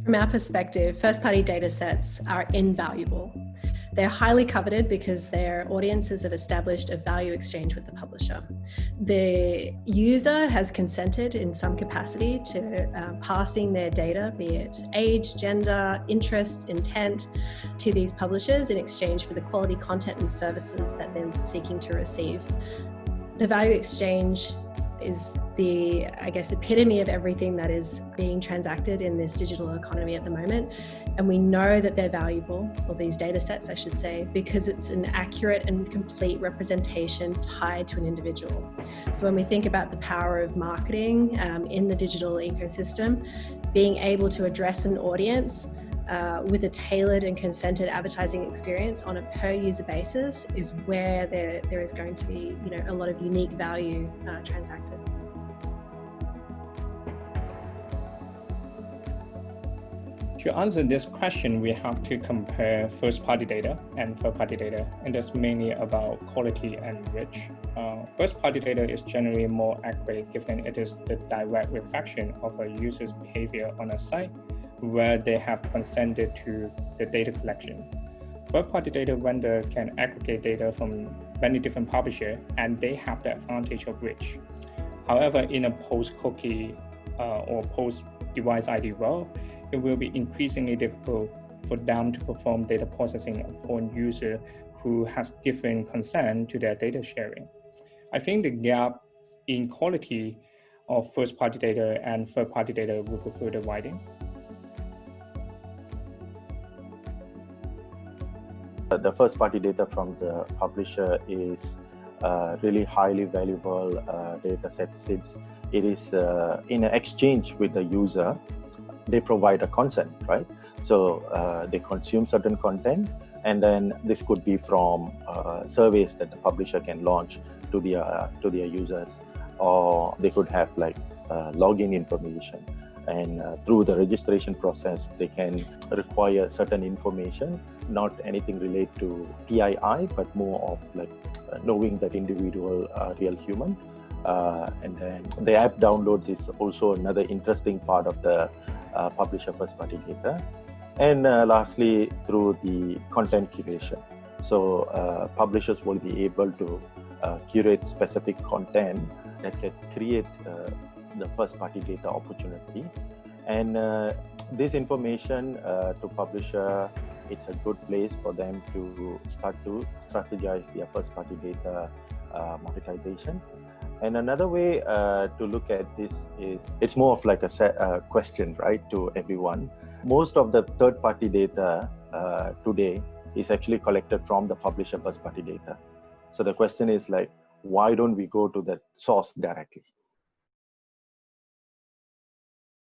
From our perspective, first-party data sets are invaluable. They're highly coveted because their audiences have established a value exchange with the publisher. The user has consented in some capacity to passing their data, be it age, gender, interests, intent, to these publishers in exchange for the quality content and services that they're seeking to receive. The value exchange is the, I guess, epitome of everything that is being transacted in this digital economy at the moment. And we know that they're valuable, or these data sets, I should say, because it's an accurate and complete representation tied to an individual. So when we think about the power of marketing in the digital ecosystem, being able to address an audience with a tailored and consented advertising experience on a per user basis is where there is going to be, a lot of unique value transacted. To answer this question, we have to compare first-party data and third-party data, and that's mainly about quality and reach. First-party data is generally more accurate given it is the direct reflection of a user's behavior on a site where they have consented to the data collection. Third-party data vendor can aggregate data from many different publishers, and they have the advantage of reach. However, in a post-cookie or post-device ID world, it will be increasingly difficult for them to perform data processing upon user who has given consent to their data sharing. I think the gap in quality of first-party data and third-party data will be further widening. The first-party data from the publisher is really highly valuable data set, since it is in an exchange with the user. They provide a consent, right? So they consume certain content, and then this could be from surveys that the publisher can launch to their users, or they could have like login information. And through the registration process, they can require certain information, not anything related to PII, but more of like knowing that individual real human. And then the app downloads is also another interesting part of the publisher first-party data. And lastly, through the content curation. So publishers will be able to curate specific content that can create the first-party data opportunity. And this information to publisher, it's a good place for them to start to strategize their first-party data monetization. And another way to look at this is, it's more of like a question, right, to everyone. Most of the third-party data today is actually collected from the publisher first-party data. So the question is like, why don't we go to the source directly?